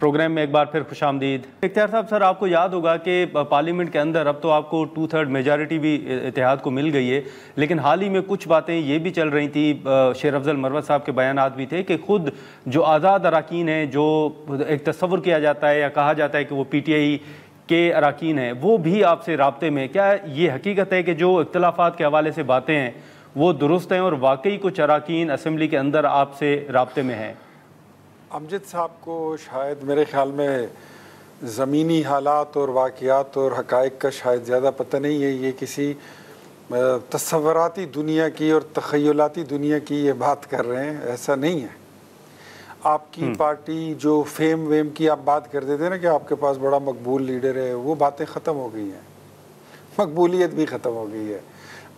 Programme میں ایک بار پھر خوش آمدید۔ اختیار صاحب، سر آپ کو یاد ہوگا کہ پارلیمنٹ کے اندر اب تو آپ کو 2/3 میجارٹی بھی اتحاد کو مل گئی ہے، لیکن حال ہی میں کچھ باتیں یہ بھی چل رہی تھیں، شیر افضل مروت صاحب کے بیانات بھی تھے کہ خود جو آزاد اراکین ہیں، جو ایک تصور کیا جاتا ہے یا کہا جاتا ہے کہ وہ پی ٹی آئی کے اراکین ہیں، وہ بھی آپ سے رابطے میں۔ کیا یہ حقیقت ہے کہ جو اختلافات کے حوالے سے باتیں ہیں وہ درست ہیں اور واقعی کچھ اراکین اسمبلی کے اندر آپ سے رابطے میں ہیں؟ امجد صاحب کو شاید میرے خیال میں زمینی حالات اور واقعات اور حقائق کا شاید زیادہ پتہ نہیں ہے، یہ کسی تصوراتی دنیا کی اور تخیلاتی دنیا کی یہ بات کر رہے ہیں، ایسا نہیں ہے۔ آپ کی پارٹی جو فیم ویم کی آپ بات کرتے تھے نا کہ آپ کے پاس بڑا مقبول لیڈر ہے، وہ باتیں ختم ہو گئی ہیں، مقبولیت بھی ختم ہو گئی ہے۔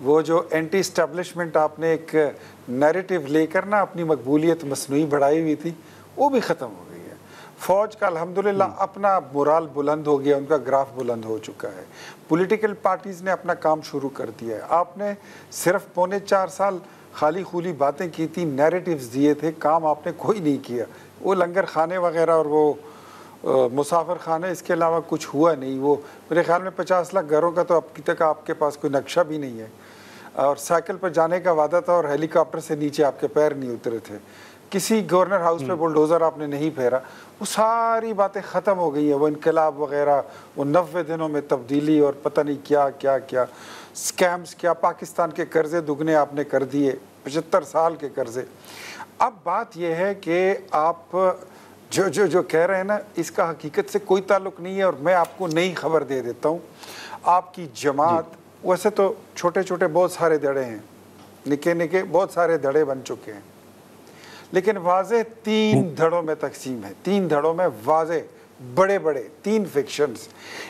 وہ جو اینٹی اسٹیبلشمنٹ آپ نے ایک نیریٹو لے کر نا اپنی مقبولیت مصنوعی بڑھائی ہوئی تھی، وہ بھی ختم ہو گئی ہے۔ فوج کا الحمدللہ اپنا مورال بلند ہو گیا، ان کا گراف بلند ہو چکا ہے۔ پولیٹیکل پارٹیز نے اپنا کام شروع کر دیا ہے۔ آپ نے صرف 4.25 سال خالی خولی باتیں کی تھی، نیریٹیوز دیے تھے، کام آپ نے کوئی نہیں کیا۔ وہ لنگر خانے وغیرہ اور وہ مسافر خانے، اس کے علاوہ کچھ ہوا نہیں۔ وہ میرے خیال میں 50 لاکھ گھروں کا تو اب تک آپ کے پاس کوئی نقشہ بھی نہیں ہے، اور سائیکل پر جانے کا وعدہ تھا اور ہیلی کاپٹر سے نیچے آپ کے پیر نہیں اترے تھے۔ کسی گورنر ہاؤس پہ بلڈوزر آپ نے نہیں پھیرا۔ وہ ساری باتیں ختم ہو گئی ہیں، وہ انقلاب وغیرہ، وہ 90 دنوں میں تبدیلی اور پتہ نہیں کیا کیا کیا سکیمز، کیا پاکستان کے قرضے دگنے آپ نے کر دیے، 75 سال کے قرضے۔ اب بات یہ ہے کہ آپ جو کہہ رہے ہیں نا، اس کا حقیقت سے کوئی تعلق نہیں ہے، اور میں آپ کو نئی خبر دے دیتا ہوں۔ آپ کی جماعت ویسے تو چھوٹے چھوٹے بہت سارے دھڑے ہیں، نکے نکے بہت سارے دھڑے بن چکے ہیں، لیکن واضح 3 دھڑوں میں تقسیم ہے۔ 3 دھڑوں میں واضح بڑے بڑے 3 فیکشنز۔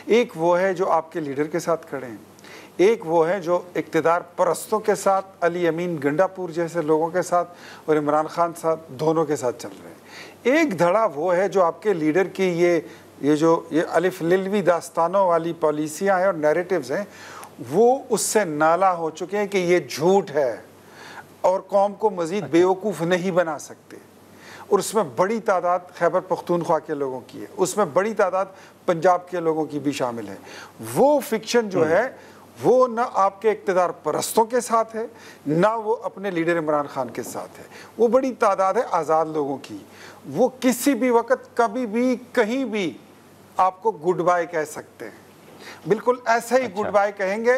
ایک وہ ہے جو آپ کے لیڈر کے ساتھ کھڑے ہیں، ایک وہ ہے جو اقتدار پرستوں کے ساتھ، علی امین گنڈا پور جیسے لوگوں کے ساتھ اور عمران خان ساتھ، دونوں کے ساتھ چل رہے ہیں۔ ایک دھڑا وہ ہے جو آپ کے لیڈر کی یہ الف للوی داستانوں والی پالیسیاں ہیں اور نیریٹیوز ہیں، وہ اس سے نالا ہو چکے ہیں کہ یہ جھوٹ ہے اور قوم کو مزید بیوقوف نہیں بنا سکتے۔ اور اس میں بڑی تعداد خیبر پختونخوا کے لوگوں کی ہے، اس میں بڑی تعداد پنجاب کے لوگوں کی بھی شامل ہے۔ وہ فکشن جو ہے وہ نہ آپ کے اقتدار پرستوں کے ساتھ ہے، نہ وہ اپنے لیڈر عمران خان کے ساتھ ہے۔ وہ بڑی تعداد ہے آزاد لوگوں کی۔ وہ کسی بھی وقت کبھی بھی کہیں بھی آپ کو گڈ بائی کہہ سکتے ہیں، بالکل ایسے ہی گڈ بائی کہیں گے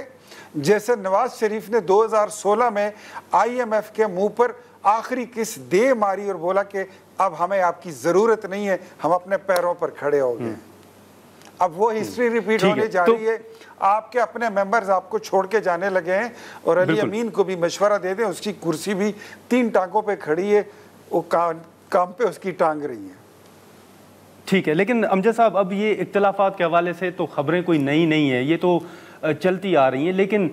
جیسے نواز شریف نے 2016 میں آئی ایم ایف کے منہ پر آخری کس دے ماری اور بولا کہ اب ہمیں آپ کی ضرورت نہیں ہے، ہم اپنے پیروں پر کھڑے ہو گئے۔ اب وہ ہسٹری ریپیٹ ہونے جا رہی ہے۔ آپ کے اپنے ممبرز آپ کو چھوڑ کے جانے لگے ہیں، اور علی امین کو بھی مشورہ دے دیں، اس کی کرسی بھی 3 ٹانگوں پہ کھڑی ہے، وہ کام پہ اس کی ٹانگ رہی ہیں۔ ٹھیک ہے، لیکن امجد صاحب اب یہ اختلافات کے حوالے سے تو خبریں کوئی نئی نہیں ہیں، یہ تو چلتی آ رہی ہیں، لیکن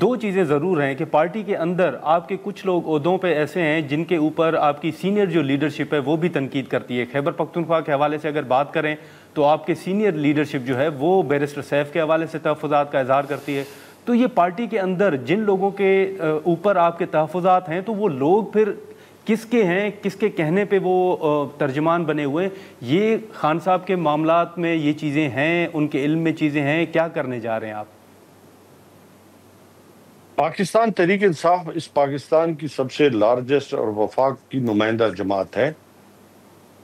2 چیزیں ضرور ہیں کہ پارٹی کے اندر آپ کے کچھ لوگ عہدوں پہ ایسے ہیں جن کے اوپر آپ کی سینئر جو لیڈرشپ ہے وہ بھی تنقید کرتی ہے۔ خیبر پختونخوا کے حوالے سے اگر بات کریں تو آپ کے سینئر لیڈرشپ جو ہے وہ بیرسٹر سیف کے حوالے سے تحفظات کا اظہار کرتی ہے۔ تو یہ پارٹی کے اندر جن لوگوں کے اوپر آپ کے تحفظات ہیں، تو وہ لوگ پھر کس کے ہیں، کس کے کہنے پہ وہ ترجمان بنے ہوئے؟ یہ خان صاحب کے معاملات میں یہ چیزیں ہیں، ان کے علم میں چیزیں ہیں، کیا کرنے جا رہے ہیں آپ؟ پاکستان تحریک انصاف اس پاکستان کی سب سے لارجسٹ اور وفاق کی نمائندہ جماعت ہے۔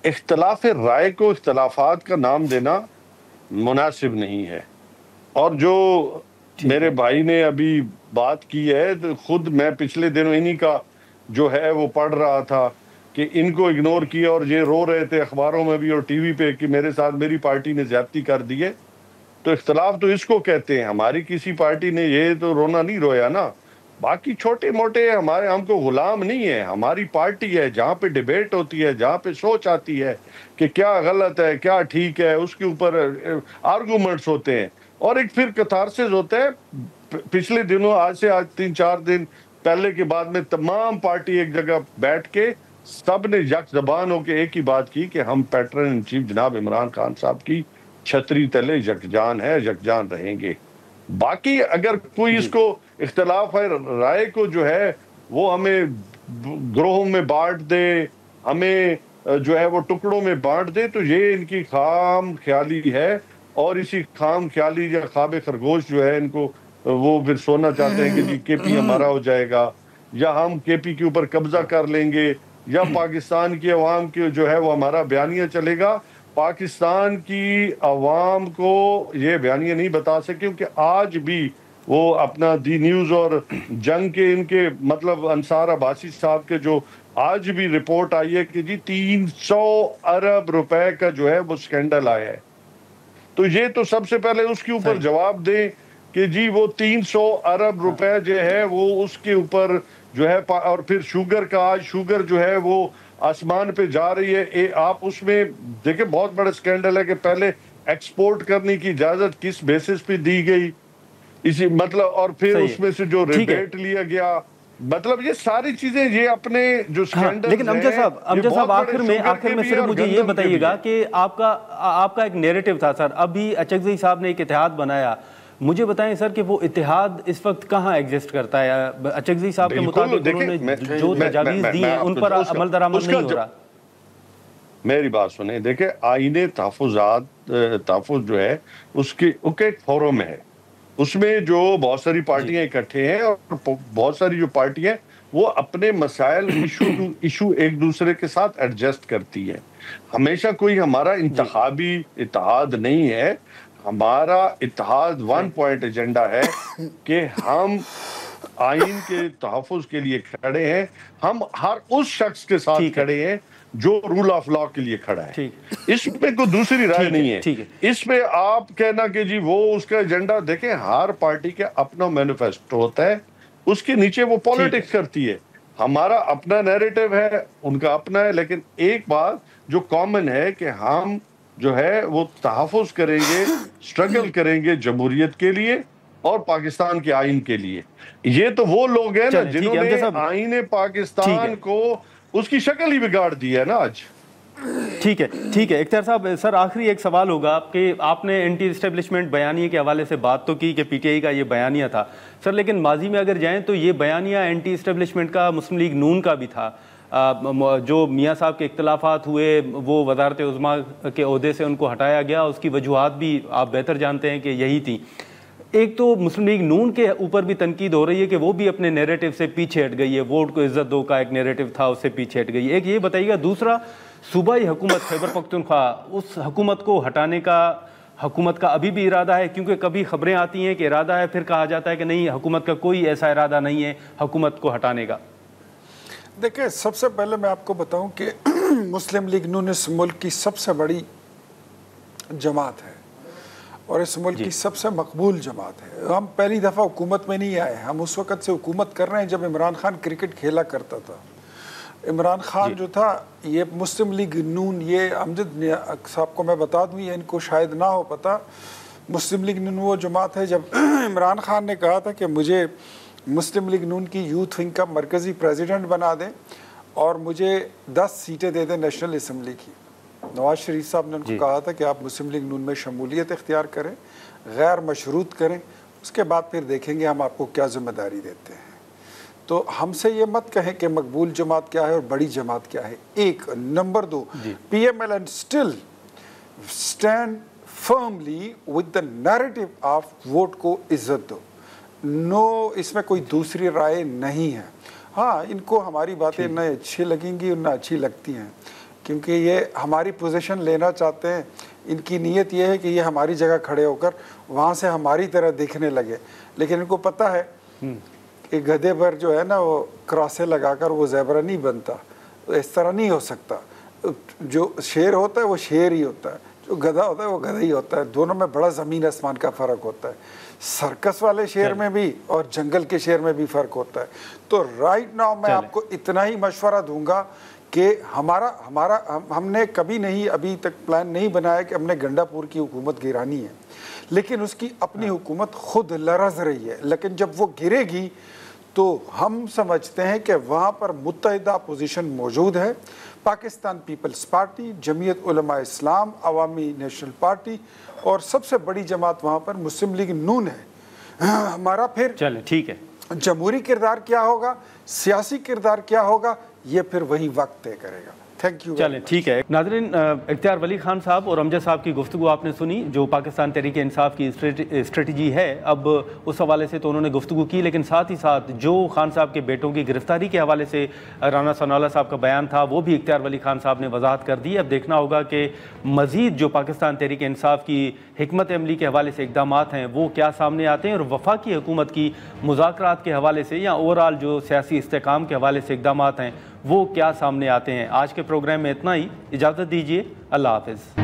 اختلاف رائے کو اختلافات کا نام دینا مناسب نہیں ہے، اور جو میرے بھائی نے ابھی بات کی ہے، خود میں پچھلے دنوں انہی کا جو ہے وہ پڑھ رہا تھا کہ ان کو اگنور کیا، اور یہ رو رہے تھے اخباروں میں بھی اور ٹی وی پہ کہ میرے ساتھ میری پارٹی نے زیادتی کر دی ہے۔ تو اختلاف تو اس کو کہتے ہیں، ہماری کسی پارٹی نے یہ تو رونا نہیں رویا نا۔ باقی چھوٹے موٹے ہم کو غلام نہیں ہے، ہماری پارٹی ہے جہاں پہ ڈیبیٹ ہوتی ہے، جہاں پہ سوچ آتی ہے کہ کیا غلط ہے کیا ٹھیک ہے، اس کے اوپر آرگومنٹس ہوتے ہیں، اور ایک پھر کتھارسس ہوتا ہے۔ پچھلے دنوں آج 3-4 دن پہلے کے بعد میں تمام پارٹی ایک جگہ بیٹھ کے سب نے یک زبان ہو کے ایک ہی بات کی کہ ہم پیٹرن ان چیف جناب عمران خان صاحب کی چھتری تلے یکجان ہے، یکجان رہیں گے۔ باقی اگر کوئی اس کو اختلاف رائے کو جو ہے وہ ہمیں گروہوں میں بانٹ دے، ہمیں جو ہے وہ ٹکڑوں میں بانٹ دے، تو یہ ان کی خام خیالی ہے، اور اسی خام خیالی یا خواب خرگوش جو ہے ان کو وہ پھر سونا چاہتے ہیں کہ جی کے پی ہمارا ہو جائے گا، یا ہم کے پی کے اوپر قبضہ کر لیں گے، یا پاکستان کی عوام کی جو ہے وہ ہمارا بیانیہ چلے گا۔ پاکستان کی عوام کو یہ بیانیہ نہیں بتا سکے، کیونکہ آج بھی وہ اپنا دی نیوز اور جنگ کے ان کے مطلب انصار عباسی صاحب کے جو آج بھی رپورٹ آئی ہے کہ جی 300 ارب روپے کا جو ہے وہ سکینڈل آیا ہے، تو یہ تو سب سے پہلے اس کے اوپر جواب دیں کہ جی وہ 300 ارب روپے جو ہے وہ اس کے اوپر جو ہے، اور پھر شوگر کا آج شوگر جو ہے وہ آسمان پہ جا رہی ہے۔ آپ اس میں دیکھیں بہت بڑا سکینڈل ہے کہ پہلے ایکسپورٹ کرنے کی اجازت کس بیسس پہ دی گئی، اسی مطلب، اور پھر اس میں سے جو ریبیٹ لیا گیا، مطلب یہ ساری چیزیں یہ اپنے جو سکینڈل، لیکن امجد صاحب آخر میں صرف مجھے یہ بتائیے گا کہ آپ کا ایک نیریٹو تھا سر، ابھی اچکزئی صاحب نے ایک اتحاد بنایا، مجھے بتائیں سر کہ وہ اتحاد اس وقت کہاں ایگزسٹ کرتا ہے؟ اچکزئی صاحب کے مطابق انہوں نے جو تجاویز دی ہیں ان پر عمل درآمد نہیں ہو رہا۔ میری بات سنیں، دیکھیں آئین تحفظ جو ہے اس کی ایک فورم ہے، اس میں جو بہت ساری پارٹیاں اکٹھے ہیں، اور بہت ساری جو پارٹیاں وہ اپنے مسائل ایشو ایک دوسرے کے ساتھ ایڈجسٹ کرتی ہے۔ ہمیشہ کوئی ہمارا انتخابی اتحاد نہیں ہے، ہمارا اتحاد 1 پوائنٹ ایجنڈا ہے کہ ہم آئین کے تحفظ کے لیے کھڑے ہیں، ہم ہر اس شخص کے ساتھ کھڑے ہیں جو رول آف لا کے لیے کھڑا ہے، اس پہ کوئی دوسری رائے نہیں ہے۔ اس پہ آپ کہنا کہ جی وہ اس کا ایجنڈا، دیکھیں ہر پارٹی کا اپنا مینیفیسٹو ہوتا ہے، اس کے نیچے وہ پولیٹکس کرتی ہے، ہمارا اپنا نیریٹو ہے، ان کا اپنا ہے، لیکن ایک بات جو کامن ہے کہ ہم جو ہے وہ تحفظ کریں گے، سٹرگل کریں گے جمہوریت کے لیے اور پاکستان کے آئین کے لیے۔ یہ تو وہ لوگ ہیں نا جنہوں نے آئین پاکستان کو اس کی شکل ہی بگاڑ دی ہے نا آج۔ ٹھیک ہے اختیار صاحب، سر آخری ایک سوال ہوگا کہ آپ نے اینٹی اسٹیبلشمنٹ بیانیے کے حوالے سے بات تو کی کہ پی ٹی آئی کا یہ بیانیہ تھا سر، لیکن ماضی میں اگر جائیں تو یہ بیانیہ اینٹی اسٹیبلشمنٹ کا مسلم لیگ نون کا بھی تھا، جو میاں صاحب کے اختلافات ہوئے وہ وزارت عظمیٰ کے عہدے سے ان کو ہٹایا گیا، اس کی وجوہات بھی آپ بہتر جانتے ہیں کہ یہی تھی۔ ایک تو مسلم لیگ نون کے اوپر بھی تنقید ہو رہی ہے کہ وہ بھی اپنے نیریٹو سے پیچھے ہٹ گئی ہے، ووٹ کو عزت دو کا ایک نیریٹو تھا اس سے پیچھے ہٹ گئی ہے۔ ایک یہ بتائیے گا، دوسرا صوبائی حکومت خیبر پختونخوا، اس حکومت کو ہٹانے کا حکومت کا ابھی بھی ارادہ ہے؟ کیونکہ کبھی خبریں آتی ہیں کہ ارادہ ہے، پھر کہا جاتا ہے کہ نہیں حکومت کا کوئی ایسا ارادہ نہیں ہے حکومت کو ہٹانے کا۔ دیکھیں سب سے پہلے میں آپ کو بتاؤں کہ مسلم لیگ نون اس ملک کی سب سے بڑی جماعت ہے اور اس ملک کی سب سے مقبول جماعت ہے۔ ہم پہلی دفعہ حکومت میں نہیں آئے، ہم اس وقت سے حکومت کر رہے ہیں جب عمران خان کرکٹ کھیلا کرتا تھا۔ عمران خان جو تھا، یہ مسلم لیگ نون، یہ امجد صاحب کو میں بتا دوں، یہ ان کو شاید نہ ہو پتا، مسلم لیگ نون وہ جماعت ہے جب عمران خان نے کہا تھا کہ مجھے مسلم لیگ نون کی یوتھ ونگ کا مرکزی پریزیڈنٹ بنا دیں اور مجھے 10 سیٹیں دے دیں نیشنل اسمبلی کی۔ نواز شریف صاحب نے ان کو کہا تھا کہ آپ مسلم لیگ نون میں شمولیت اختیار کریں، غیر مشروط کریں، اس کے بعد پھر دیکھیں گے ہم آپ کو کیا ذمہ داری دیتے ہیں۔ تو ہم سے یہ مت کہیں کہ مقبول جماعت کیا ہے اور بڑی جماعت کیا ہے۔ ایک number 2، P M L and still stand firmly with the narrative of vote کو عزت دو، نو، اس میں کوئی دوسری رائے نہیں ہے۔ ہاں ان کو ہماری باتیں نہ اچھی لگیں گی اور نہ اچھی لگتی ہیں، کیونکہ یہ ہماری پوزیشن لینا چاہتے ہیں، ان کی نیت یہ ہے کہ یہ ہماری جگہ کھڑے ہو کر وہاں سے ہماری طرح دیکھنے لگے، لیکن ان کو پتہ ہے کہ گدھے پر جو ہے نا وہ کراسے لگا کر وہ زیبرا نہیں بنتا، اس طرح نہیں ہو سکتا۔ جو شیر ہوتا ہے وہ شیر ہی ہوتا ہے، جو گدھا ہوتا ہے وہ گدھا ہی ہوتا ہے، دونوں میں بڑا زمین آسمان کا فرق ہوتا ہے۔ سرکس والے شیر میں بھی اور جنگل کے شیر میں بھی فرق ہوتا ہے۔ تو رائٹ ناؤ میں آپ کو اتنا ہی مشورہ دوں گا کہ ہم نے کبھی نہیں ابھی تک پلان نہیں بنایا کہ ہم نے گنڈا پور کی حکومت گرانی ہے، لیکن اس کی اپنی حکومت خود لرز رہی ہے، لیکن جب وہ گرے گی تو ہم سمجھتے ہیں کہ وہاں پر متحدہ اپوزیشن موجود ہے، پاکستان پیپلز پارٹی، جمعیت علماء اسلام، عوامی نیشنل پارٹی اور سب سے بڑی جماعت وہاں پر مسلم لیگ نون ہے۔ ہمارا پھر ٹھیک ہے، جمہوری کردار کیا ہوگا، سیاسی کردار کیا ہوگا، یہ پھر وہی وقت طے کرے گا۔ Thank you. چلیں ٹھیک ہے. ناظرین، اختیار ولی خان صاحب اور امجد صاحب کی گفتگو آپ نے سنی جو پاکستان تحریک انصاف کی اسٹریٹجی ہے. اب اس حوالے سے تو انہوں نے گفتگو کی، لیکن ساتھ ہی ساتھ جو خان صاحب کے بیٹوں کی گرفتاری کے حوالے سے رانا ثناءاللہ صاحب کا بیان تھا وہ بھی اختیار ولی خان صاحب نے وضاحت کر دی. اب دیکھنا ہوگا کہ مزید جو پاکستان تحریک انصاف کی حکمت عملی کے حوالے سے اقدامات ہیں وہ کیا سامنے آتے ہیں، اور وفاقی حکومت کی مذاکرات کے حوالے سے یا اوورآل جو سیاسی استحکام کے حوالے سے اقدامات ہیں وہ کیا سامنے آتے ہیں. آج کے پروگرام میں اتنا ہی. اجازت دیجیے. اللہ حافظ.